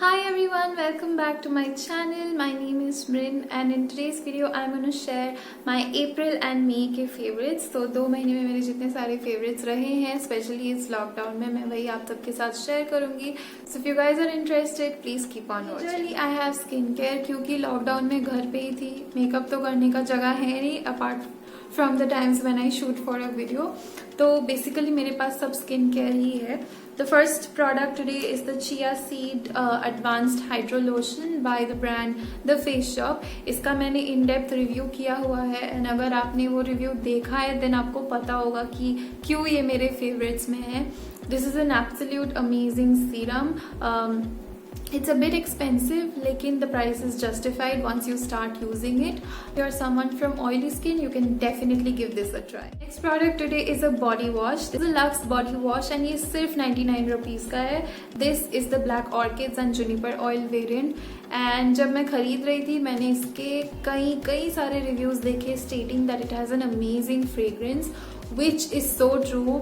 Hi everyone, welcome back to my channel. My name is Mrin and in today's video I'm going to share my April and May के favorites. तो 2 महीने में मेरे जितने सारे favorites रहे हैं, especially इस लॉकडाउन में मैं वही आप सबके साथ share करूंगी. So if you guys are interested, please keep on watching. Usually I have skincare क्योंकि लॉकडाउन में घर पे ही थी. मेकअप तो करने का जगह है नहीं apart from the times when I shoot for a video. तो basically मेरे पास सब skincare ही है. The first product today is the Chia Seed Advanced Hydro Lotion by the brand The Face Shop. इसका मैंने in depth review किया हुआ है and अगर आपने वो review देखा है then आपको पता होगा कि क्यों ये मेरे favorites में है. This is an absolute amazing serum. It's a bit expensive, लेकिन the price is justified once you start using it. If you are someone from oily skin, you can definitely give this a try. Next product today is a body wash. This is a Lux body wash and ये सिर्फ 99 rupees का है. This is the Black Orchids and Juniper oil variant. And जब मैं खरीद रही थी मैंने इसके कई सारे reviews देखे stating that it has an amazing fragrance, which is so true.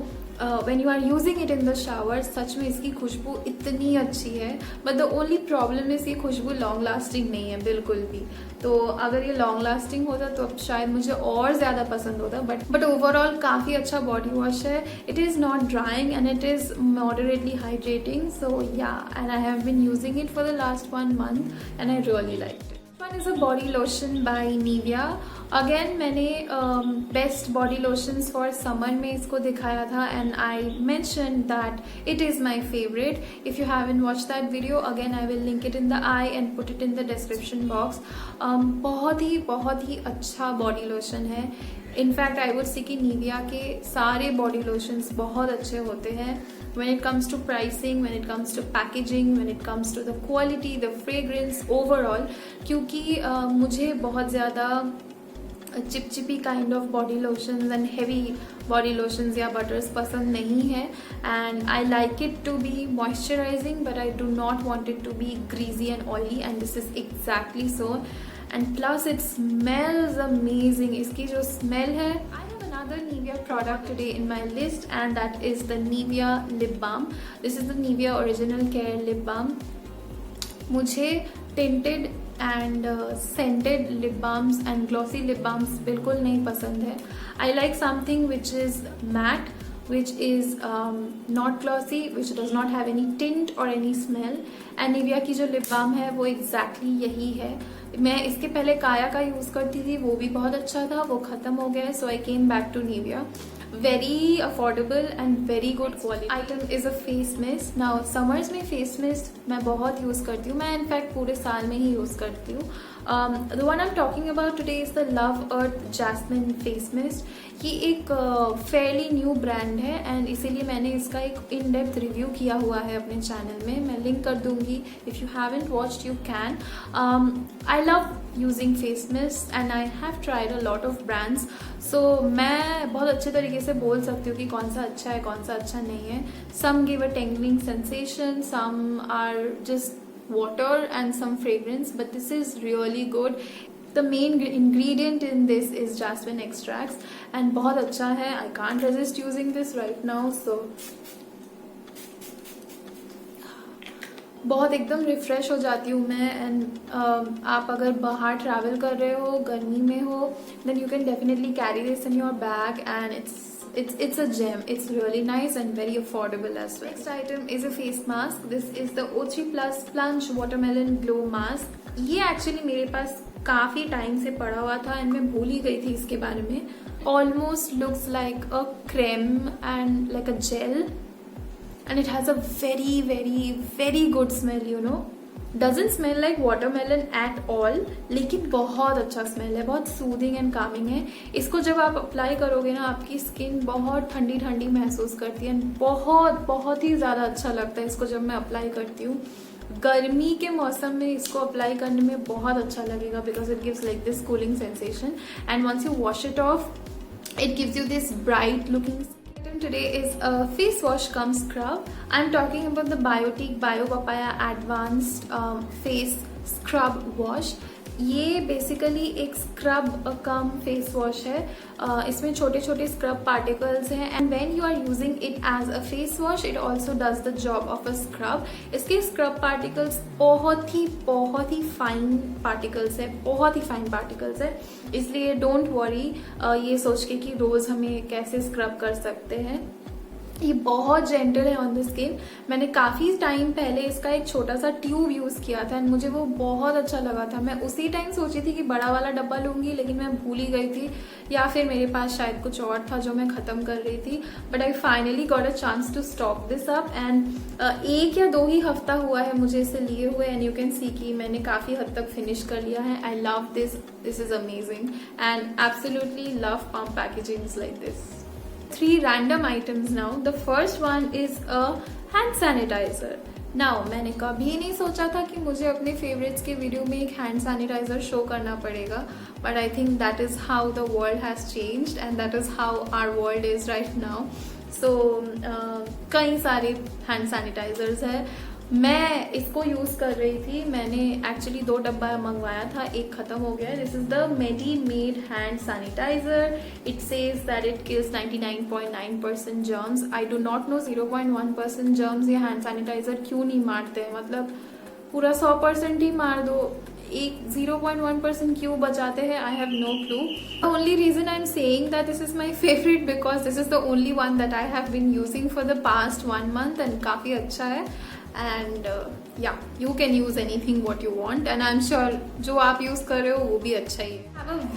When you are using it in the shower, सच में इसकी खुशबू इतनी अच्छी है. But the only problem is ये खुशबू long lasting नहीं है बिल्कुल भी. तो अगर ये long lasting होता तो अब शायद मुझे और ज़्यादा पसंद होता. But overall काफ़ी अच्छा body wash है. It is not drying and it is moderately hydrating. So yeah, and I have been using it for the last 1 month and I really liked it. One is a body lotion by Nivea. Again मैंने best body lotions for summer में इसको दिखाया था and I mentioned that it is my favorite. If you haven't watched that video, again I will link it in the eye and put it in the description box. बहुत ही अच्छा body lotion है. In fact, I would say कि Nivea के सारे body lotions बहुत अच्छे होते हैं. When it comes to pricing, when it comes to packaging, when it comes to the quality, the fragrance overall, क्योंकि मुझे बहुत ज़्यादा चिपचिपी kind of body lotions and heavy body lotions या बटर्स पसंद नहीं है and I like it to be moisturising but I do not want it to be greasy and oily and this is exactly so and plus it smells amazing. इसकी जो smell है, I have another Nivea product today in my list and that is the Nivea lip balm. This is the Nivea Original Care lip balm. मुझे tinted and scented lip balms and glossy lip balms बिल्कुल नहीं पसंद है. I like something which is matte, which is not glossy, which does not have any tint or any smell. And Nivea की जो lip balm है वो exactly यही है. मैं इसके पहले काया का यूज़ करती थी, वो भी बहुत अच्छा था, वो ख़त्म हो गया है. So I came back to Nivea. Very affordable and very good quality item is a face mist. Now summers में face mist मैं बहुत यूज़ करती हूँ. मैं इनफैक्ट पूरे साल में ही यूज़ करती हूँ. The one I'm talking about today is the Love Earth Jasmine face mist. ये एक fairly new brand है and इसीलिए मैंने इसका एक in depth review किया हुआ है अपने channel में. मैं link कर दूँगी. If you haven't watched, you can. I love using face mist and I have tried a lot of brands. So मैं बहुत अच्छे तरीके से बोल सकती हूँ कि कौन सा अच्छा है कौन सा अच्छा नहीं है. Some give a tingling sensation, some are just water and some fragrance, but this is really good. The main ingredient in this is jasmine extracts and बहुत अच्छा है. I can't resist using this right now. So बहुत एकदम refresh हो जाती हूँ मैं. And आप अगर बाहर ट्रैवल कर रहे हो, गर्मी में हो, then you can definitely carry this in your bag and it's a gem. It's really nice and very affordable as well. Next item is a face mask. This is the O3 Plus Plunge Watermelon Glow Mask. ये actually मेरे पास काफ़ी time से पड़ा हुआ था and मैं भूल ही गई थी इसके बारे में. Almost looks like a creme and like a gel. And it has a very good smell, you know. Doesn't smell like watermelon at all, लेकिन बहुत अच्छा स्मेल है, बहुत सूदिंग एंड कामिंग है. इसको जब आप अप्लाई करोगे ना, आपकी स्किन बहुत ठंडी महसूस करती है एंड बहुत ही ज़्यादा अच्छा लगता है इसको जब मैं अप्लाई करती हूँ. गर्मी के मौसम में इसको अप्लाई करने में बहुत अच्छा लगेगा because it gives like this cooling sensation and once you wash it off it gives you this bright looking. Today is a face wash cum scrub. I'm talking about the Biotique Bio Papaya Advanced Face Scrub Wash. ये basically एक scrub cum face wash है। इसमें छोटे छोटे scrub particles हैं and when you are using it as a face wash it also does the job of a scrub. इसके scrub particles बहुत ही फाइन पार्टिकल्स है, बहुत ही फाइन पार्टिकल्स है, इसलिए डोंट वरी ये सोच के कि रोज हमें कैसे स्क्रब कर सकते हैं। ये बहुत जेंटल है ऑन द स्किन। मैंने काफ़ी टाइम पहले इसका एक छोटा सा ट्यूब यूज़ किया था एंड मुझे वो बहुत अच्छा लगा था। मैं उसी टाइम सोची थी कि बड़ा वाला डब्बा लूँगी, लेकिन मैं भूल ही गई थी या फिर मेरे पास शायद कुछ और था जो मैं ख़त्म कर रही थी। But I finally got a chance to stock this up and 1 या 2 ही हफ्ता हुआ है मुझे इसे लिए हुए एंड यू कैन सी कि मैंने काफ़ी हद तक फिनिश कर लिया है। I love this is amazing and absolutely love pump packagings like this. 3 random items now. The first one is a hand sanitizer. Now मैंने कभी नहीं सोचा था कि मुझे अपने favorites के वीडियो में एक hand sanitizer शो करना पड़ेगा, but I think that is how the world has changed and that is how our world is right now. So कई सारे hand sanitizers है। मैं इसको यूज़ कर रही थी, मैंने एक्चुअली 2 डब्बा मंगवाया था, एक ख़त्म हो गया। This is the made hand sanitiser. It says that it kills 99.9% germs. I do not know 0.1% germs ये हैंड सैनिटाइजर क्यों नहीं मारते हैं, मतलब पूरा 100% ही मार दो, एक 0.1% क्यों बचाते हैं, I have no clue. The only reason I am saying that this is my favourite because this is the only one that I have been using for the past 1 month and काफ़ी अच्छा है। एंड या you can use anything what you want and I am sure जो आप use कर रहे हो वो भी अच्छा ही है। Have a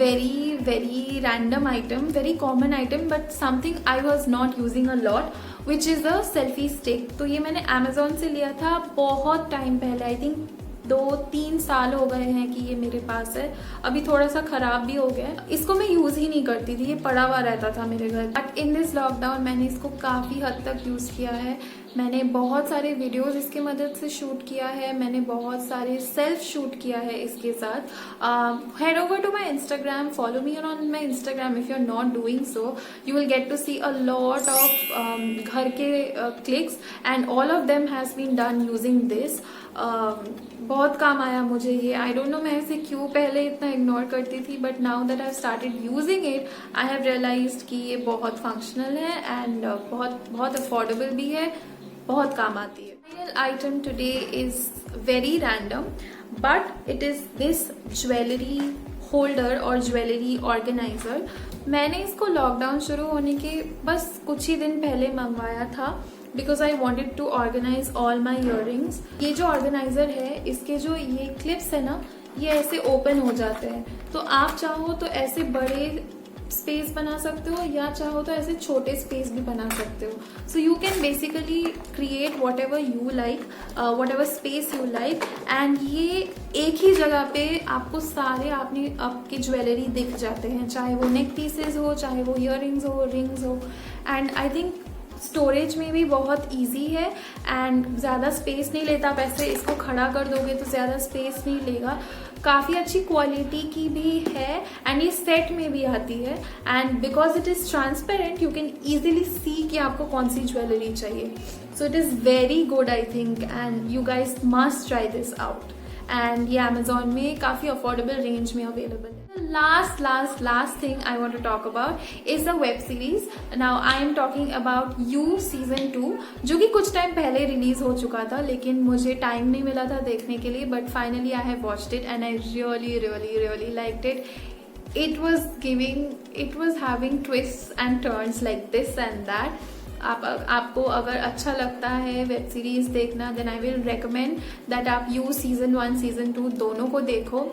very random item, very common item but something I was not using a lot which is a selfie stick. तो ये मैंने अमेजोन से लिया था बहुत टाइम पहले, आई थिंक 2-3 साल हो गए हैं कि ये मेरे पास है। अभी थोड़ा सा खराब भी हो गया है। इसको मैं यूज़ ही नहीं करती थी, ये पड़ा हुआ रहता था मेरे घर। बट इन दिस लॉकडाउन मैंने इसको काफ़ी हद तक यूज़ किया है। मैंने बहुत सारे वीडियोस इसकी मदद से शूट किया है, मैंने बहुत सारे सेल्फ शूट किया है इसके साथ। Head over to my Instagram, follow me on my Instagram if you are not doing so. You will get to see a lot of घर के clicks and all of them has been done using this. बहुत काम आया मुझे ये। I don't know मैं इसे क्यों पहले इतना इग्नोर करती थी, but now that I started using it I have realised कि ये बहुत फंक्शनल है एंड बहुत अफोर्डेबल भी है, बहुत काम आती है। Final item today is very random but it is this jewellery holder और ज्वेलरी ऑर्गेनाइजर। मैंने इसको लॉकडाउन शुरू होने के बस कुछ ही दिन पहले मंगवाया था because I wanted to organise all my earrings. ये जो ऑर्गेनाइजर है इसके जो ये क्लिप्स है ना, ये ऐसे ओपन हो जाते हैं, तो आप चाहो तो ऐसे बड़े स्पेस बना सकते हो या चाहो तो ऐसे छोटे स्पेस भी बना सकते हो। So you can basically create what ever you like, what ever space you like and ये एक ही जगह पे आपको सारे आपकी ज्वेलरी दिख जाते हैं, चाहे वो नेक पीसेज हो, चाहे वो ईयरिंग्स हो, रिंग्स हो। एंड आई थिंक स्टोरेज में भी बहुत इजी है एंड ज़्यादा स्पेस नहीं लेता। आप ऐसे इसको खड़ा कर दोगे तो ज़्यादा स्पेस नहीं लेगा। काफ़ी अच्छी क्वालिटी की भी है एंड ये सेट में भी आती है and because it is transparent you can easily see कि आपको कौन सी ज्वेलरी चाहिए। So it is very good I think and you guys must try this out and ये अमेजोन में काफ़ी अफोर्डेबल रेंज में अवेलेबल है। Last thing I want to talk about is the web series. Now I am talking about You Season 2 जो कि कुछ time पहले release हो चुका था लेकिन मुझे टाइम नहीं मिला था देखने के लिए, but finally I have watched it and I really liked it. It was having twists and turns like this and that. आपको अगर अच्छा लगता है वेब सीरीज देखना then I will recommend that आप यू सीजन 1 सीजन 2 दोनों को देखो।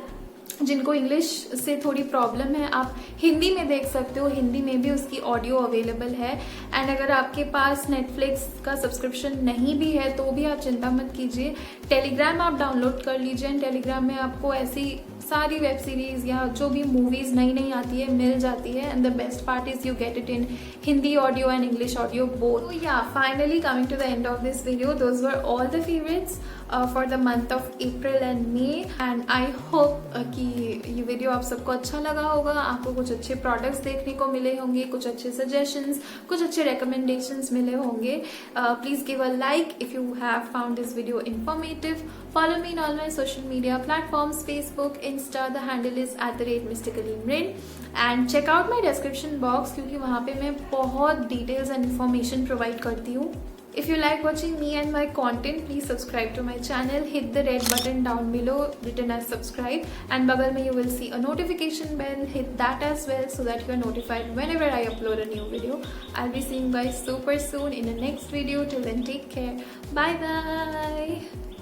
जिनको इंग्लिश से थोड़ी प्रॉब्लम है आप हिंदी में देख सकते हो, हिंदी में भी उसकी ऑडियो अवेलेबल है। एंड अगर आपके पास नेटफ्लिक्स का सब्सक्रिप्शन नहीं भी है तो भी आप चिंता मत कीजिए, टेलीग्राम आप डाउनलोड कर लीजिए एंड टेलीग्राम में आपको ऐसी सारी वेब सीरीज या जो भी मूवीज नई आती है मिल जाती है and the best part is you get it in Hindi audio and English audio both. So yeah, finally coming to the end of this video, those were all the favorites. For the month of April and may. And I hope कि ये video आप सबको अच्छा लगा होगा, आपको कुछ अच्छे प्रोडक्ट्स देखने को मिले होंगे, कुछ अच्छे सजेशंस, कुछ अच्छे recommendations मिले होंगे। Please give a like if you have found this video informative. Follow me in all my social media platforms, Facebook, Insta. The handle is @mysticalimrin. And check out my description box क्योंकि वहाँ पे मैं बहुत details and information provide करती हूँ. If you like watching me and my content, please subscribe to my channel. Hit the red button down below written as subscribe, and बगल में you will see a notification bell. Hit that as well so that you are notified whenever I upload a new video. I'll be seeing you guys super soon in the next video. Till then, take care. Bye bye.